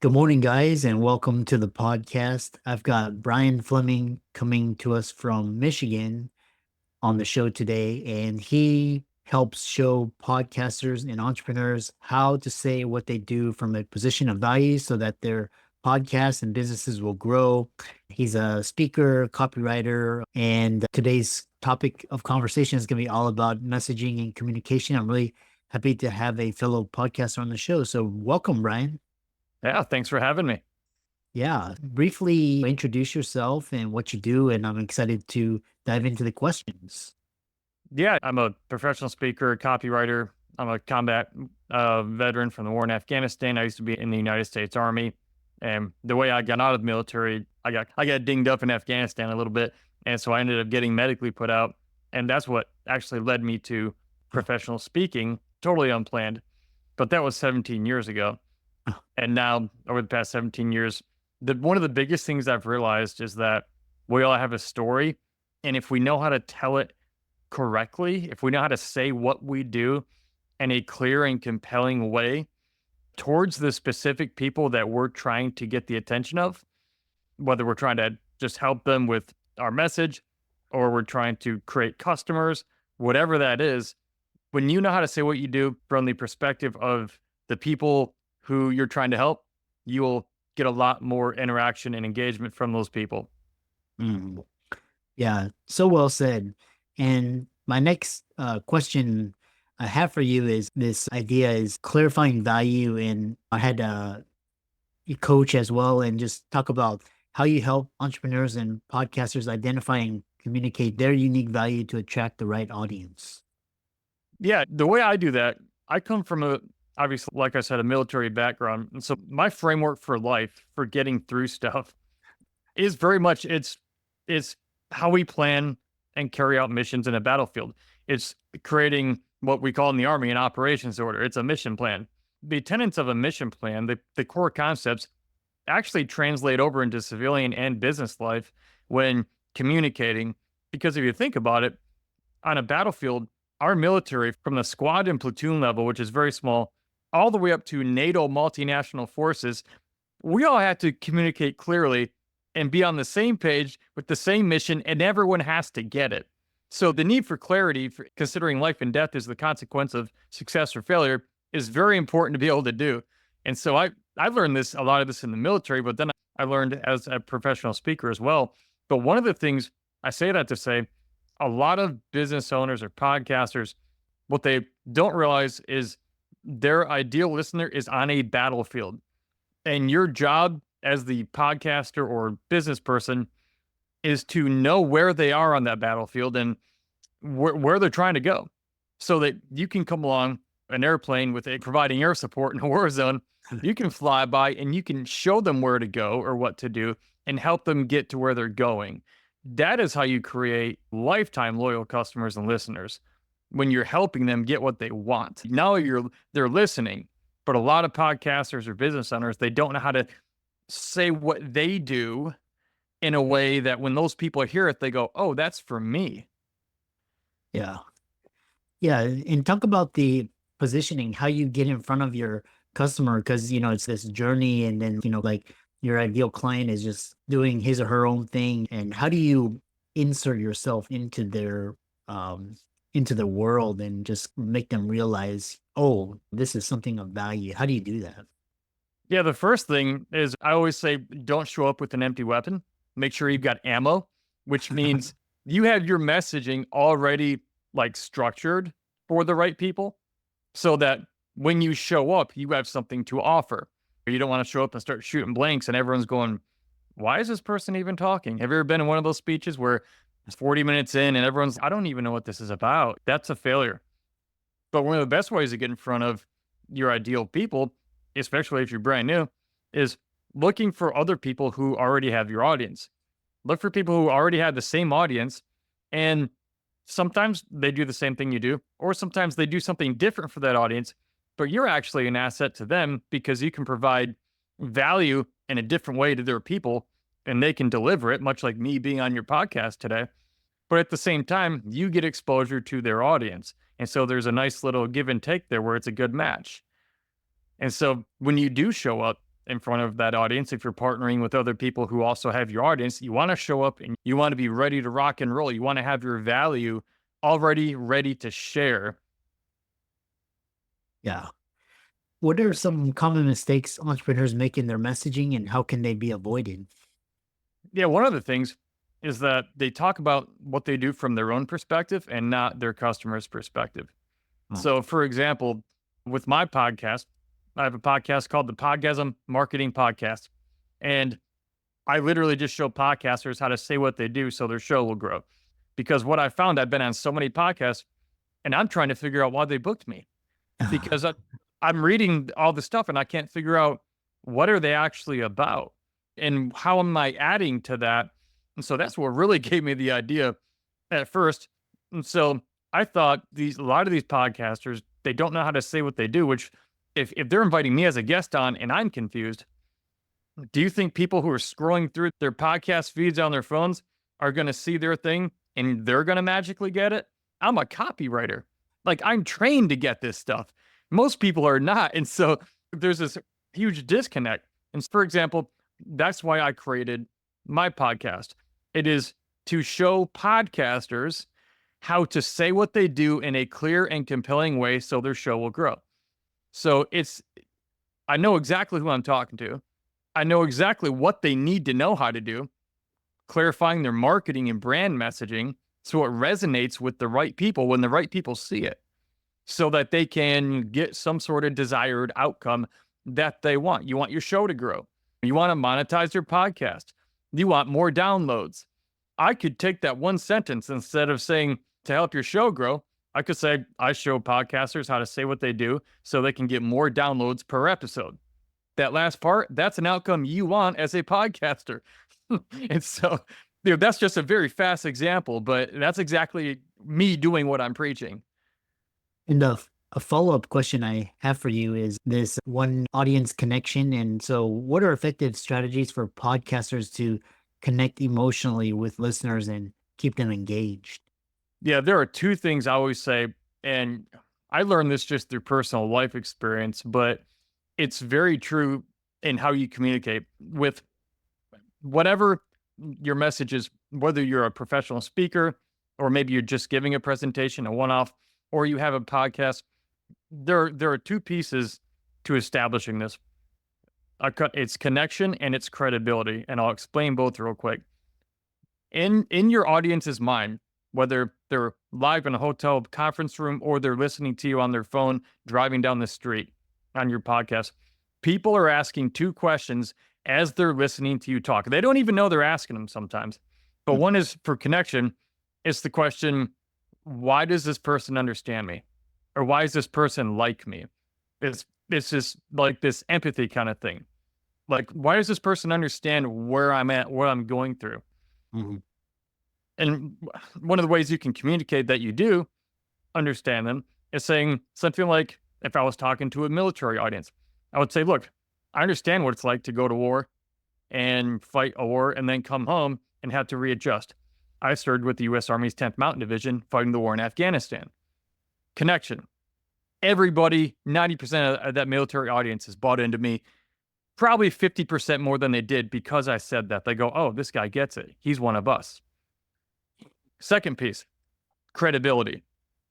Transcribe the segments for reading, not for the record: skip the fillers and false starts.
Good morning, guys, and welcome to the podcast. I've got Brian Fleming coming to us from Michigan on the show today, and he helps show podcasters and entrepreneurs how to say what they do from a position of value so that their podcasts and businesses will grow. He's a speaker, copywriter, and today's topic of conversation is going to be all about messaging and communication. I'm really happy to have a fellow podcaster on the show. So, welcome, Brian. Yeah, thanks for having me. Yeah, briefly introduce yourself and what you do, and I'm excited to dive into the questions. Yeah, I'm a professional speaker, copywriter. I'm a combat veteran from the war in Afghanistan. I used to be in the United States Army, and the way I got out of the military, I got dinged up in Afghanistan a little bit, and so I ended up getting medically put out, and that's what actually led me to professional speaking. Totally unplanned, but that was 17 years ago, and now over the past 17 years, one of the biggest things I've realized is that we all have a story, and if we know how to tell it correctly, if we know how to say what we do in a clear and compelling way towards the specific people that we're trying to get the attention of, whether we're trying to just help them with our message or we're trying to create customers, whatever that is, when you know how to say what you do from the perspective of the people who you're trying to help, you will get a lot more interaction and engagement from those people. Mm, yeah, so well said. And my next question I have for you is this idea is clarifying value. And I had a coach as well, and just talk about how you help entrepreneurs and podcasters identify and communicate their unique value to attract the right audience. Yeah, the way I do that, I come from obviously, like I said, a military background. And so my framework for life, for getting through stuff is very much it's how we plan and carry out missions in a battlefield. It's creating what we call in the Army an operations order. It's a mission plan. The tenets of a mission plan, the core concepts actually translate over into civilian and business life when communicating. Because if you think about it, on a battlefield, our military, from the squad and platoon level, which is very small, all the way up to NATO multinational forces, we all have to communicate clearly and be on the same page with the same mission, and everyone has to get it. So the need for clarity, for considering life and death is the consequence of success or failure, is very important to be able to do. And so I learned a lot of this in the military, but then I learned as a professional speaker as well. But one of the things I say that to say, a lot of business owners or podcasters, what they don't realize is their ideal listener is on a battlefield. And your job as the podcaster or business person is to know where they are on that battlefield and where they're trying to go so that you can come along an airplane with providing air support in a war zone. You can fly by and you can show them where to go or what to do and help them get to where they're going. That is how you create lifetime loyal customers and listeners, when you're helping them get what they want. Now they're listening, but a lot of podcasters or business owners, they don't know how to say what they do in a way that when those people hear it, they go, "Oh, that's for me." Yeah. Yeah, and talk about the positioning, how you get in front of your customer, because it's this journey, and then like your ideal client is just doing his or her own thing, and how do you insert yourself um into the world and just make them realize, oh, this is something of value? How do you do that? Yeah, the first thing is I always say, don't show up with an empty weapon. Make sure you've got ammo, which means you have your messaging already like structured for the right people so that when you show up, you have something to offer. You don't want to show up and start shooting blanks and everyone's going, why is this person even talking? Have you ever been in one of those speeches where it's 40 minutes in and everyone's, I don't even know what this is about? That's a failure. But one of the best ways to get in front of your ideal people, especially if you're brand new, is looking for other people who already have your audience. Look for people who already have the same audience. And sometimes they do the same thing you do, or sometimes they do something different for that audience, but you're actually an asset to them because you can provide value in a different way to their people and they can deliver it, much like me being on your podcast today. But at the same time, you get exposure to their audience. And so there's a nice little give and take there where it's a good match. And so when you do show up, in front of that audience. If you're partnering with other people who also have your audience, you want to show up and you want to be ready to rock and roll. You want to have your value already ready to share. Yeah. What are some common mistakes entrepreneurs make in their messaging and how can they be avoided? Yeah, one of the things is that they talk about what they do from their own perspective and not their customer's perspective. Oh, So, for example, with my podcast, I have a podcast called the Podgasm Marketing Podcast. And I literally just show podcasters how to say what they do so their show will grow. Because what I found, I've been on so many podcasts and I'm trying to figure out why they booked me because I'm reading all the stuff and I can't figure out what are they actually about and how am I adding to that. And so that's what really gave me the idea at first. And so I thought a lot of these podcasters, they don't know how to say what they do, which if they're inviting me as a guest on and I'm confused, do you think people who are scrolling through their podcast feeds on their phones are going to see their thing and they're going to magically get it? I'm a copywriter. Like I'm trained to get this stuff. Most people are not. And so there's this huge disconnect. And for example, that's why I created my podcast. It is to show podcasters how to say what they do in a clear and compelling way so their show will grow. So I know exactly who I'm talking to. I know exactly what they need to know how to do, clarifying their marketing and brand messaging so it resonates with the right people when the right people see it so that they can get some sort of desired outcome that they want. You want your show to grow. You want to monetize your podcast. You want more downloads. I could take that one sentence instead of saying to help your show grow. I could say, I show podcasters how to say what they do so they can get more downloads per episode. That last part, that's an outcome you want as a podcaster. And so, that's just a very fast example, but that's exactly me doing what I'm preaching. and a follow-up question I have for you is this one audience connection. And so what are effective strategies for podcasters to connect emotionally with listeners and keep them engaged? Yeah, there are two things I always say, and I learned this just through personal life experience, but it's very true in how you communicate with whatever your message is, whether you're a professional speaker or maybe you're just giving a presentation, a one-off, or you have a podcast. There are two pieces to establishing this. It's connection and it's credibility, and I'll explain both real quick. In your audience's mind, whether they're live in a hotel conference room or they're listening to you on their phone driving down the street on your podcast, people are asking two questions as they're listening to you talk. They don't even know they're asking them sometimes. But one is for connection. It's the question, why does this person understand me? Or why is this person like me? It's just like this empathy kind of thing. Like, why does this person understand where I'm at, what I'm going through? Mhm. And one of the ways you can communicate that you do understand them is saying something like, if I was talking to a military audience, I would say, look, I understand what it's like to go to war and fight a war and then come home and have to readjust. I served with the U.S. Army's 10th Mountain Division fighting the war in Afghanistan. Connection. Everybody, 90% of that military audience has bought into me, probably 50% more than they did because I said that. They go, oh, this guy gets it. He's one of us. Second piece, credibility.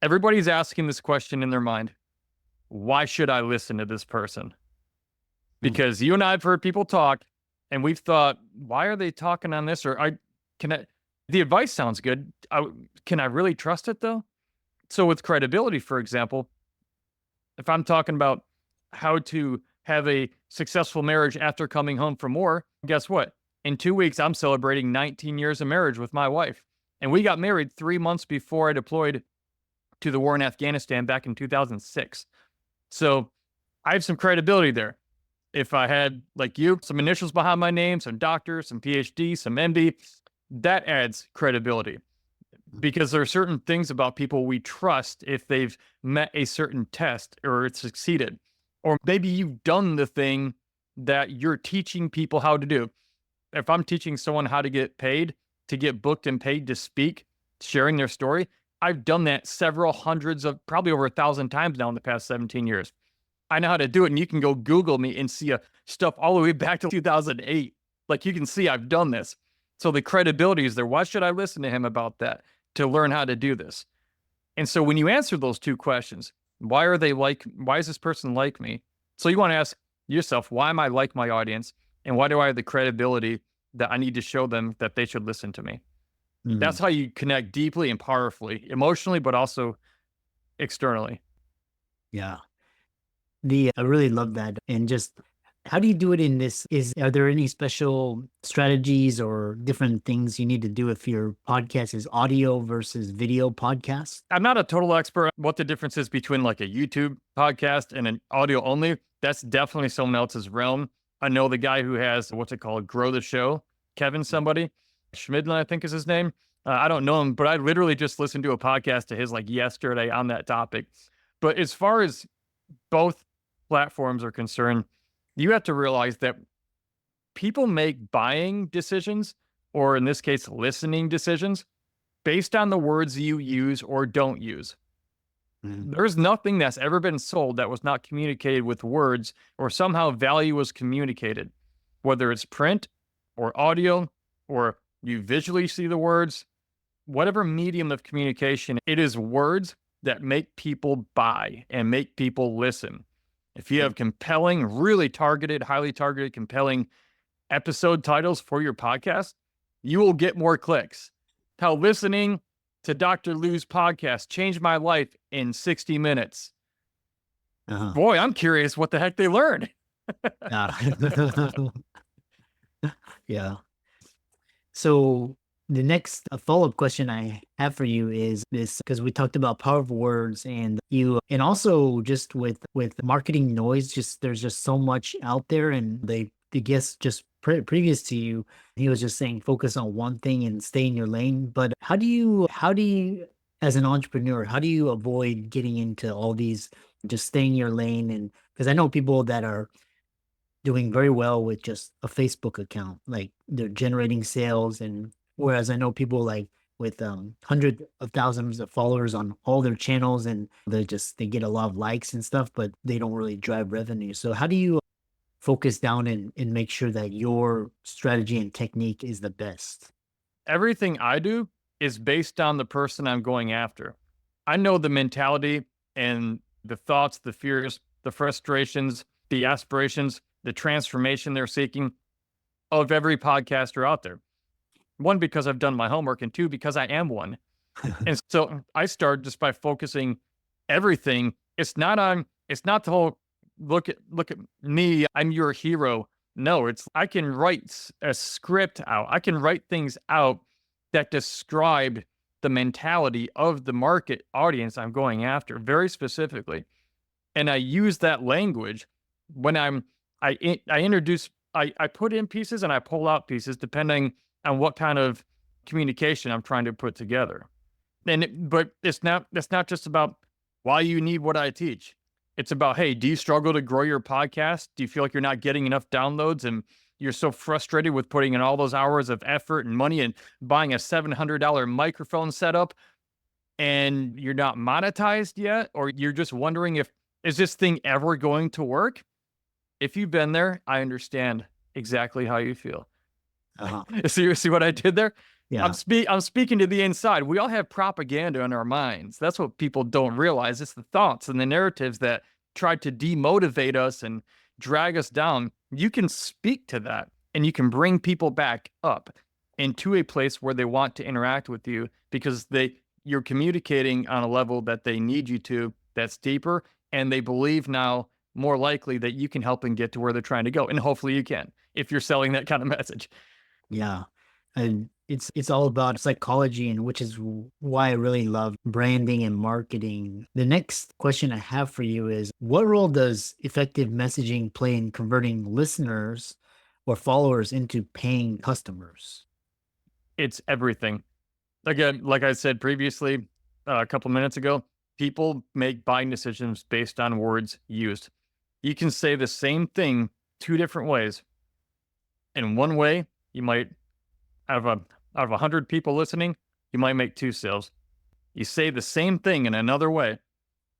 Everybody's asking this question in their mind. Why should I listen to this person? Because you and I have heard people talk and we've thought, why are they talking on this? Or the advice sounds good. Can I really trust it though? So with credibility, for example, if I'm talking about how to have a successful marriage after coming home from war, guess what? In 2 weeks, I'm celebrating 19 years of marriage with my wife. And we got married 3 months before I deployed to the war in Afghanistan back in 2006. So I have some credibility there. If I had, like you, some initials behind my name, some doctor, some PhD, some MD, that adds credibility. Because there are certain things about people we trust if they've met a certain test or it's succeeded. Or maybe you've done the thing that you're teaching people how to do. If I'm teaching someone how to get paid, to get booked and paid to speak, sharing their story, I've done that several hundreds of, probably over 1,000 times now in the past 17 years. I know how to do it, and you can go Google me and see stuff all the way back to 2008. Like, you can see I've done this. So the credibility is there. Why should I listen to him about that to learn how to do this? And so when you answer those two questions, why is this person like me? So you want to ask yourself, why am I like my audience? And why do I have the credibility that I need to show them that they should listen to me? Mm, That's how you connect deeply and powerfully, emotionally, but also externally. yeah. I really love that. And just how do you do it in this? Are there any special strategies or different things you need to do if your podcast is audio versus video podcast? I'm not a total expert on what the difference is between like a YouTube podcast and an audio only. That's definitely someone else's realm. I know the guy who has what's it called, Grow the Show, Kevin somebody, Schmidlin, I think is his name. I don't know him, but I literally just listened to a podcast of his like yesterday on that topic. But as far as both platforms are concerned, you have to realize that people make buying decisions, or in this case, listening decisions, based on the words you use or don't use. Mm, There's nothing that's ever been sold that was not communicated with words or somehow value was communicated, whether it's print or audio or you visually see the words, whatever medium of communication, it is words that make people buy and make people listen. If you have compelling, really targeted, highly targeted, compelling episode titles for your podcast, you will get more clicks. How listening to Dr. Lou's podcast changed my life in 60 minutes. uh-huh. Boy, I'm curious what the heck they learned. Yeah. Yeah. So the next follow-up question I have for you is this, because we talked about powerful words and also just with marketing noise, just there's just so much out there, and the guest just previous to you, he was just saying focus on one thing and stay in your lane. But how do you as an entrepreneur, how do you avoid getting into all these, just staying in your lane? And because I know people that are doing very well with just a Facebook account. Like they're generating sales, and whereas I know people like with hundreds of thousands of followers on all their channels, and they get a lot of likes and stuff, but they don't really drive revenue. So how do you focus down and make sure that your strategy and technique is the best? Everything I do is based on the person I'm going after. I know the mentality and the thoughts, the fears, the frustrations, the aspirations, the transformation they're seeking of every podcaster out there. One, because I've done my homework, and two, because I am one. And so I start just by focusing everything. It's not the whole look at me, I'm your hero. No, it's I can write a script out. I can write things out that describe the mentality of the market audience I'm going after very specifically. And I use that language when I introduce I put in pieces and I pull out pieces depending on what kind of communication I'm trying to put together. But it's not just about why you need what I teach. It's about, hey, do you struggle to grow your podcast? Do you feel like you're not getting enough downloads and you're so frustrated with putting in all those hours of effort and money and buying a $700 microphone setup and you're not monetized yet? Or you're just wondering if, is this thing ever going to work? If you've been there, I understand exactly how you feel. Uh-huh. See what I did there? Yeah. I'm speaking to the inside. We all have propaganda in our minds. That's what people don't realize. It's the thoughts and the narratives that try to demotivate us and drag us down. You can speak to that and you can bring people back up into a place where they want to interact with you because you're communicating on a level that they need you to, that's deeper, and they believe now more likely that you can help them get to where they're trying to go. And hopefully you can if you're selling that kind of message. Yeah. And it's all about psychology, and which is why I really love branding and marketing. The next question I have for you is, what role does effective messaging play in converting listeners or followers into paying customers? It's everything. Again, like I said previously, a couple minutes ago, people make buying decisions based on words used. You can say the same thing two different ways. In one way, you might out of 100 people listening, you might make 2 sales. You say the same thing in another way,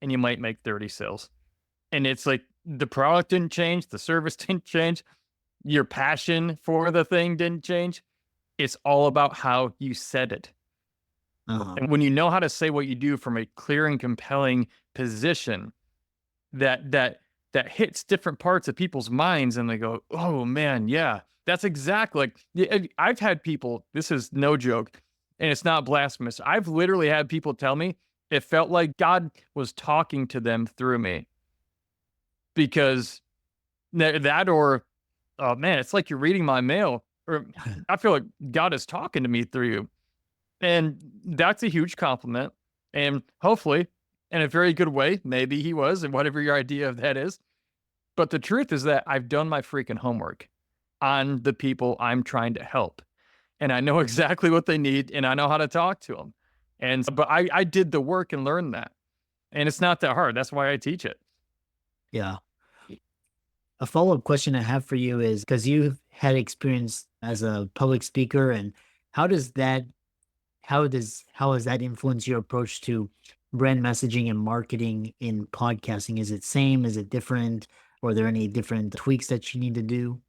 and you might make 30 sales. And it's like The product didn't change. The service didn't change. Your passion for the thing didn't change. It's all about how you said it. Uh-huh. And when you know how to say what you do from a clear and compelling position, that hits different parts of people's minds, and they go, "Oh man, yeah, that's exactly like." I've had people. This is no joke, and it's not blasphemous. I've literally had people tell me it felt like God was talking to them through me because that or, oh man, it's like you're reading my mail, or I feel like God is talking to me through you. And that's a huge compliment. And hopefully, in a very good way, maybe he was, and whatever your idea of that is. But the truth is that I've done my freaking homework on the people I'm trying to help. And I know exactly what they need, and I know how to talk to them. But I did the work and learned that. And it's not that hard. That's why I teach it. Yeah. A follow-up question I have for you is because you've had experience as a public speaker, and how does that how has that influenced your approach to brand messaging and marketing in podcasting? Is it same? Is it different? Or are there any different tweaks that you need to do?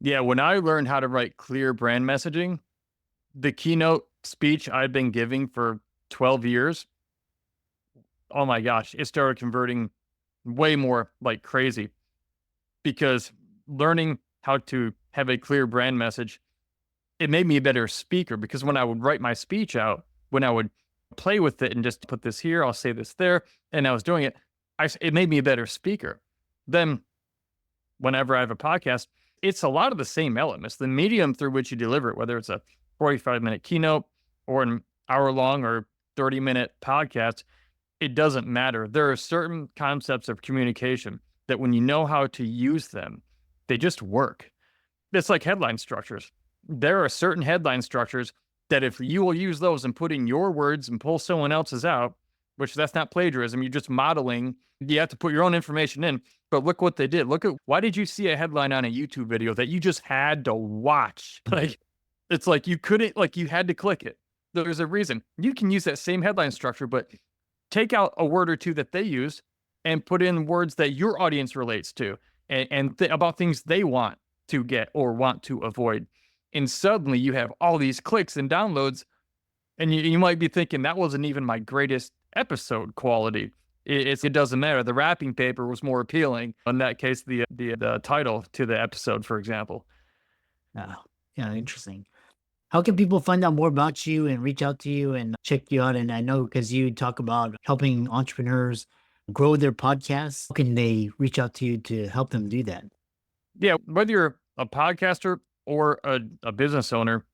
Yeah, when I learned how to write clear brand messaging, the keynote speech I've been giving for 12 years, oh my gosh, it started converting way more like crazy because learning how to have a clear brand message, it made me a better speaker because when I would write my speech out, when I would play with it and just put this here, I'll say this there, and I was doing it, it made me a better speaker. Then whenever I have a podcast, it's a lot of the same elements. The medium through which you deliver it, whether it's a 45-minute keynote or an hour long or 30-minute podcast, it doesn't matter. There are certain concepts of communication that when you know how to use them, they just work. It's like headline structures. There are certain headline structures that if you will use those and put in your words and pull someone else's out, which that's not plagiarism, you're just modeling. You have to put your own information in. But look what they did. Look at why did you see a headline on a YouTube video that you just had to watch? Like it's like you couldn't, like you had to click it. There's a reason. You can use that same headline structure, but take out a word or two that they used and put in words that your audience relates to and about things they want to get or want to avoid. And suddenly you have all these clicks and downloads, and you might be thinking that wasn't even my greatest episode quality. It doesn't matter. The wrapping paper was more appealing. In that case, the title to the episode, for example. Yeah. Yeah, interesting. How can people find out more about you and reach out to you and check you out? And I know because you talk about helping entrepreneurs grow their podcasts, how can they reach out to you to help them do that? Yeah, whether you're a podcaster or a business owner,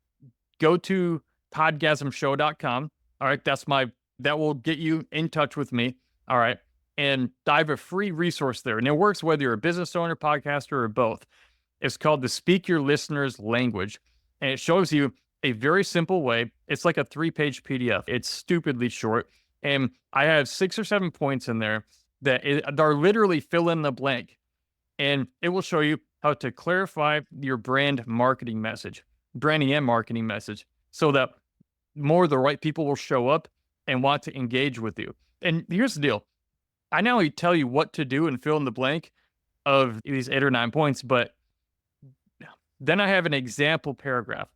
go to podgasmshow.com. All right. That will get you in touch with me. All right. And I have a free resource there. And it works whether you're a business owner, podcaster, or both. It's called the Speak Your Listeners Language. And it shows you a very simple way. It's like a 3-page PDF. It's stupidly short. And I have 6 or 7 points in there that are literally fill in the blank. And it will show you how to clarify your brand marketing message, branding and marketing message, so that more of the right people will show up and want to engage with you. And here's the deal. I not only tell you what to do and fill in the blank of these 8 or 9 points, but then I have an example paragraph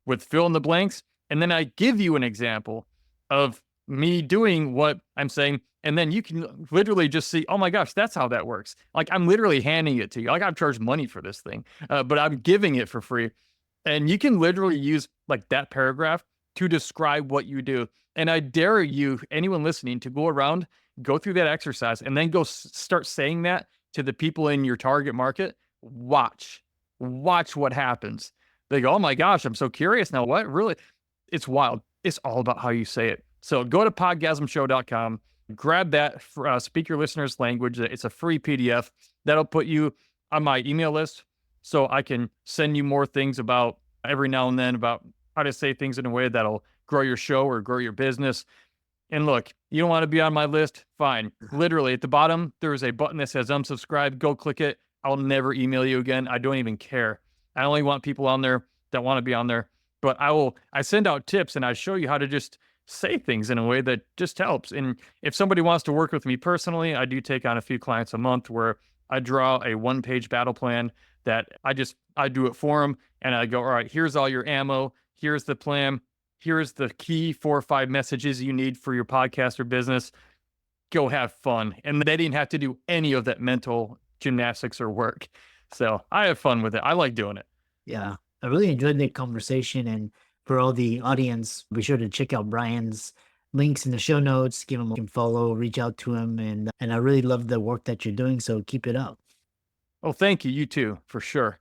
with fill in the blanks. And then I give you an example of me doing what I'm saying. And then you can literally just see, oh my gosh, that's how that works. Like I'm literally handing it to you. Like I've charged money for this thing, but I'm giving it for free. And you can literally use like that paragraph to describe what you do. And I dare you, anyone listening, to go around, go through that exercise, and then go start saying that to the people in your target market. Watch what happens. They go, oh my gosh, I'm so curious now. What really? It's wild. It's all about how you say it. So go to podgasmshow.com, grab that Speak Your Listeners Language. It's a free PDF that'll put you on my email list so I can send you more things about every now and then about how to say things in a way that'll grow your show or grow your business. And look, you don't want to be on my list? Fine. Literally at the bottom, there's a button that says unsubscribe. Go click it. I'll never email you again. I don't even care. I only want people on there that want to be on there. But I send out tips and I show you how to just say things in a way that just helps. And if somebody wants to work with me personally, I do take on a few clients a month where I draw a one-page battle plan that I do it for them, and I go, all right, here's all your ammo, here's the plan, here's the key 4 or 5 messages you need for your podcast or business. Go have fun. And they didn't have to do any of that mental gymnastics or work. So I have fun with it. I like doing it. Yeah, I really enjoyed the conversation. And for all the audience, be sure to check out Brian's links in the show notes. Give him a follow, reach out to him, and I really love the work that you're doing. So keep it up. Oh, thank you. You too, for sure.